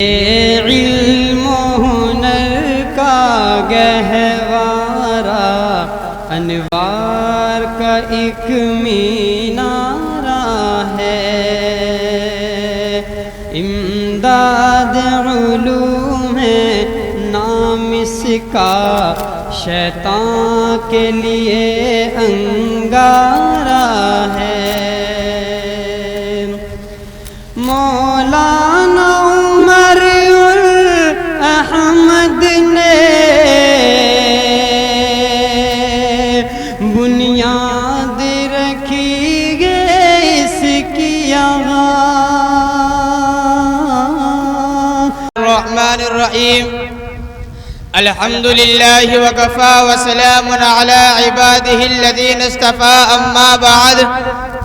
علم و ہنر کا گہوارہ انوار کا ایک مینارہ ہے، امداد علوم ہے نام اس کا، شیطان کے لیے انگارہ ہے۔ مولانا عمر احمد نے بنیاد رکھی ہے اس کی یہاں۔ الرحمن الرحیم، الحمد للہ وکفا وسلام علی عباده الذین اصطفى، اما بعد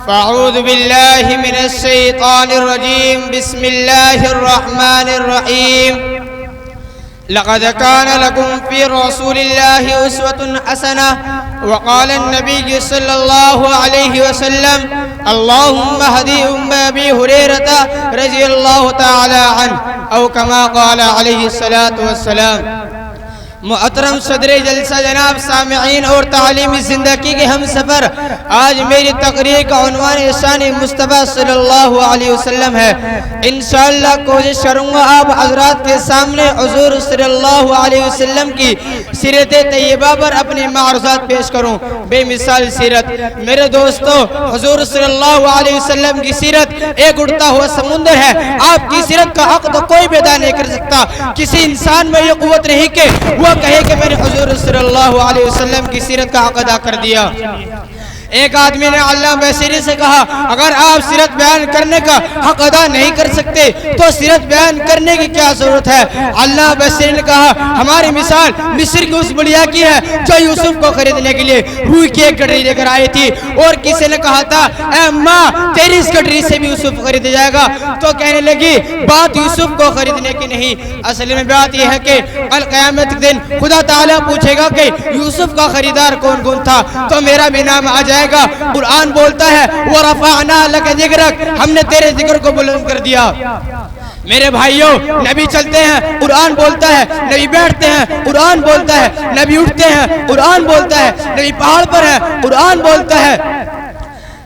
فاعوذ باللہ من الشیطان الرجیم، بسم اللہ الرحمن الرحیم۔ لقد كان لكم في رسول الله أسوة حسنة، وقال النبي صلى الله عليه وسلم اللهم اهد أبي هريرة رضي الله تعالى عنه، أو كما قال عليه الصلاة والسلام۔ محترم صدر جلسہ جناب، سامعین اور تعلیمی زندگی کے ہم سفر، آج میری تقریر کا عنوان شان مصطفیٰ صلی اللہ علیہ وسلم ہے۔ انشاءاللہ کوشش کروں گا آپ حضرات کے سامنے حضور صلی اللہ علیہ وسلم کی سیرت طیبہ پر اپنی معروضات پیش کروں۔ بے مثال سیرت میرے دوستو، حضور صلی اللہ علیہ وسلم کی سیرت ایک اڑتا ہوا سمندر ہے۔ آپ کی سیرت کا حق تو کوئی بھی ادا نہیں کر سکتا۔ کسی انسان میں یہ قوت نہیں کہ وہ کہے کہ میں نے حضور صلی اللہ علیہ وسلم کی سیرت کا حق ادا کر دیا۔ ایک آدمی نے علامہ بصری سے کہا، اگر آپ سیرت بیان کرنے کا حق ادا نہیں کر سکتے تو سیرت بیان کرنے کی کیا ضرورت ہے؟ علامہ بصری نے کہا، ہماری مثال مصر کی اس بڑھیا کی ہے جو یوسف کو خریدنے کے لیے روئی کی ایک گٹری لے کر آئی تھی، اور کسی نے کہا تھا اے ماں تیری اس گٹری سے بھی یوسف خریدا جائے گا، تو کہنے لگی بات یوسف کو خریدنے کی نہیں، اصل میں بات یہ ہے کہ القیامت کے دن خدا تعالیٰ پوچھے گا کہ یوسف کا خریدار کون کون تھا، تو میرا بھی نام آ جائے گا۔ قرآن بولتا ہے وَرَفَعْنَا لَكَ ذِكْرَكَ، ہم نے تیرے ذکر کو بلند کر دیا۔ میرے بھائیوں، نبی چلتے ہیں قرآن بولتا ہے، نبی بیٹھتے ہیں قرآن بولتا ہے، نبی اٹھتے ہیں قرآن بولتا ہے، نبی پہاڑ پر ہے قرآن بولتا ہے،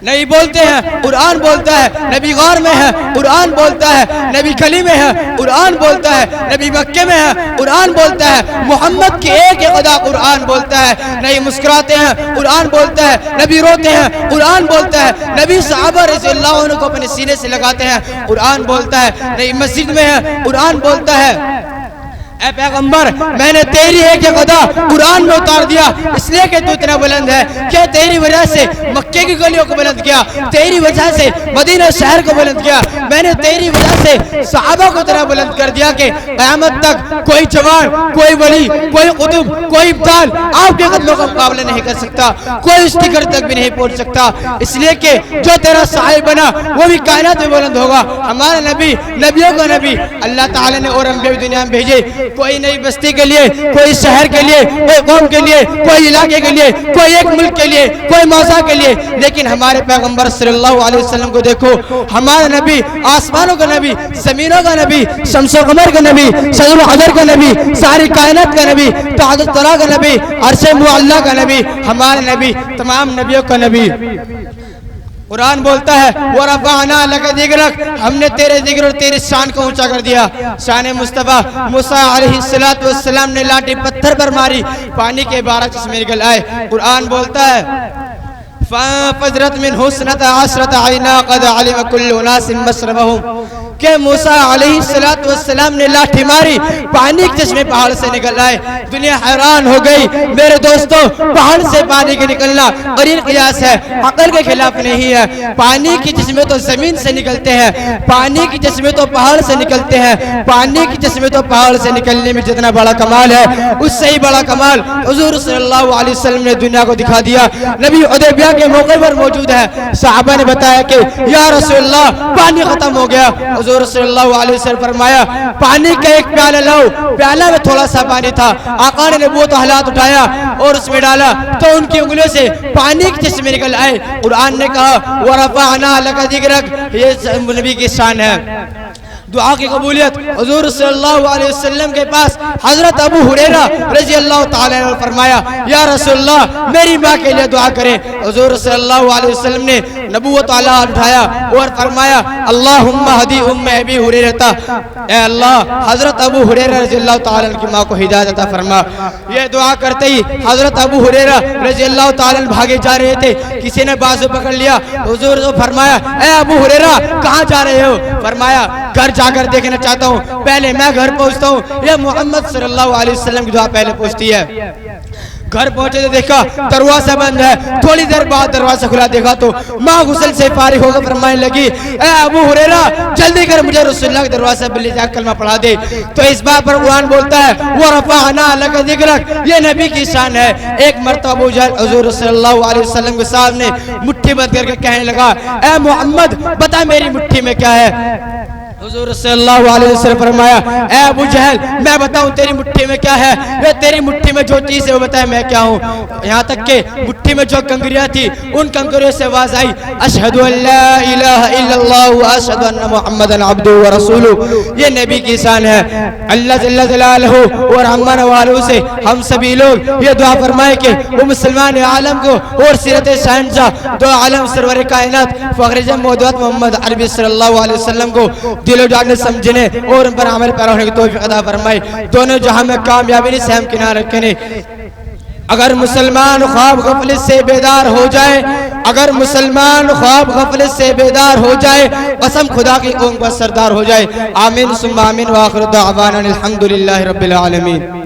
نبی بولتے ہیں قرآن بولتا ہے، نبی غار میں ہے قرآن بولتا ہے، نبی گلی میں ہے قرآن بولتا ہے، نبی مکے میں ہے قرآن بولتا ہے، محمد کی ایک خدا قرآن بولتا ہے، نبی مسکراتے ہیں قرآن بولتا ہے، نبی روتے ہیں قرآن بولتا ہے، نبی صحابہ رضی اللہ عنہ کو اپنے سینے سے لگاتے ہیں قرآن بولتا ہے، نبی مسجد میں ہے قرآن بولتا ہے۔ اے پیغمبر، میں نے تیری ایک خدا قرآن میں اتار دیا اس لیے کہ تو اتنا بلند ہے، کہ تیری وجہ سے مکے کی گلیوں کو بلند کیا، تیری وجہ سے مدینہ شہر کو بلند کیا، میں نے تیری وجہ سے صحابہ کو اتنا بلند کر دیا کہ قیامت تک کوئی جوان، کوئی ولی، کوئی قطب، کوئی ابدال آپ کے قدموں کا مقابلہ نہیں کر سکتا، کوئی اسٹیکر تک بھی نہیں پہنچ سکتا، اس لیے کہ جو تیرا صاحب بنا وہ بھی کائنات میں بلند ہوگا۔ ہمارا نبی، نبیوں کا نبی، اللہ تعالیٰ نے اور انبیاء دنیا میں بھیجے، کوئی نئی بستی کے لیے، کوئی شہر کے لیے، کوئی قوم کے لیے، کوئی علاقے کے لیے، کوئی ایک ملک کے لیے، کوئی موضوع کے لیے، لیکن ہمارے پیغمبر صلی اللہ علیہ وسلم کو دیکھو، ہمارا نبی آسمانوں کا نبی، زمینوں کا نبی، شمس و قمر کا نبی، شجر و حجر کا نبی، ساری کائنات کا نبی، تعدد طرح کا نبی، عرش معلیٰ کا نبی، ہمارا نبی تمام نبیوں کا نبی۔ قرآن بولتا ہے وَرَفَعْنَا لَكَ ذِكْرَكَ، ہم نے تیرے ذکر اور تیری شان کو اونچا کر دیا۔ شان مصطفیٰ، موسیٰ علیہ السلام نے لاٹھی پتھر پر ماری، پانی کے 12 چشمے نکل آئے۔ قرآن بولتا ہے فَانفَجَرَتْ مِنْهُ اثْنَتَا عَشْرَةَ عَيْنًا قَدْ عَلِمَ كُلُّ أُنَاسٍ مَشْرَبَهُمْ، کہ موسیٰ علیہ السلام نے لاٹھی ماری، پانی کے چشمے پہاڑ سے نکل آئے۔ دنیا حیران ہو گئی۔ میرے دوستو، پہاڑ سے پانی کے نکلنا قریب قیاس ہے، عقل کے خلاف نہیں ہے۔ پانی کی چشمے تو زمین سے نکلتے ہیں، پانی کی چشمے تو پہاڑ سے نکلتے ہیں، پانی کی چشمے تو پہاڑ سے نکلنے میں جتنا بڑا کمال ہے اس سے ہی بڑا کمال حضور صلی اللہ علیہ وسلم نے دنیا کو دکھا دیا۔ نبی حدیبیہ کے موقع پر موجود ہے، صحابہ نے بتایا کہ یا رسول اللہ پانی ختم ہو گیا، حضور صلی اللہ علیہ وسلم فرمایا پانی کا ایک پیالہ لاؤ۔ پیالہ میں تھوڑا سا پانی تھا، آقا نے وہ تو ہاتھ اٹھایا اور اس میں ڈالا تو ان کی انگلیوں سے پانی کے چشمے نکل آئے۔ قرآن نے کہا وَرَفَعْنَا لَكَ ذِكْرَكَ، یہ نبی کی شان ہے۔ دعا کی قبولیت حضور صلی اللہ علیہ وسلم کے پاس حضرت ابو ہریرہ رضی اللہ تعالیٰ عنہ نے فرمایا یا رسول اللہ میری ماں کے لیے دعا کریں. حضور صلی اللہ علیہ وسلم نے نبوت والا ہاتھ اٹھایا اور فرمایا اللہم ہدی ام ابی ہریرہ، اے اللہ حضرت ابو ہریرہ رضی اللہ تعالیٰ عنہ کی ماں کو ہدایت عطا فرما. یہ دعا کرتے ہی حضرت ابو ہریرہ رضی اللہ تعالیٰ عنہ بھاگے جا رہے تھے، کسی نے بازو پکڑ لیا. حضور نے فرمایا اے ابو ہریرہ کہاں جا رہے ہو؟ فرمایا گھر جا کر دیکھنا چاہتا ہوں، پہلے میں گھر پہنچتا ہوں. یہ محمد صلی اللہ علیہ وسلم کی دعا پہلے پہنچتی ہے. گھر پہنچے تو دیکھا دروازہ بند ہے. تھوڑی دیر بعد دروازہ کھلا دیکھا تو ماں غسل سے فارغ ہو کر فرمانے لگی اے ابو ہریرہ جلدی کر مجھے رسول اللہ کے دروازہ پر لے جا کلمہ پڑھا دے. تو اس بات پر قرآن بولتا ہے وَرَفَعْنَا لَكَ ذِكْرَكَ، یہ نبی کی شان ہے. ایک مرتبہ ابو جہل حضور صلی اللہ علیہ وسلم کے سامنے مٹھی بند کر کے کہنے لگا اے محمد بتا میری مٹھی میں کیا ہے؟ حضور صلی اللہ علیہ وسلم فرمایا اے ابو جہل میں بتاؤں تیری مٹھی میں کیا ہے؟ یہ تیری مٹھی میں جو چیز ہے وہ بتائے میں کیا ہوں. یہاں تک کہ مٹھی میں جو کنکریاں تھی ان کنکریوں سے آواز آئی اشہدو ان لا الہ الا اللہ واشہدو ان محمدن عبدہ ورسولہ. یہ نبی کی شان ہے. اللہ جل جلالہ اور ہمان والوں سے ہم سبھی لوگ یہ دعا فرمائے کہ وہ مسلمان عالم کو اور سیرت شہنشاہ دو عالم سرور کائنات فخر جم موجود محمد عربی صلی اللہ علیہ وسلم کو دل و جان سمجھنے اور ان پر عمل پیرا ہونے کی توفیق عطا فرمائے. دونوں جہاں میں کامیابی نہیں سہم کنار رکھنے. اگر مسلمان خواب غفلت سے بیدار ہو جائے، اگر مسلمان خواب غفلت سے بیدار ہو جائے، قسم خدا کی قوم کا سردار ہو جائے. آمین ثم آمین وآخر دعوانا الحمدللہ رب العالمین.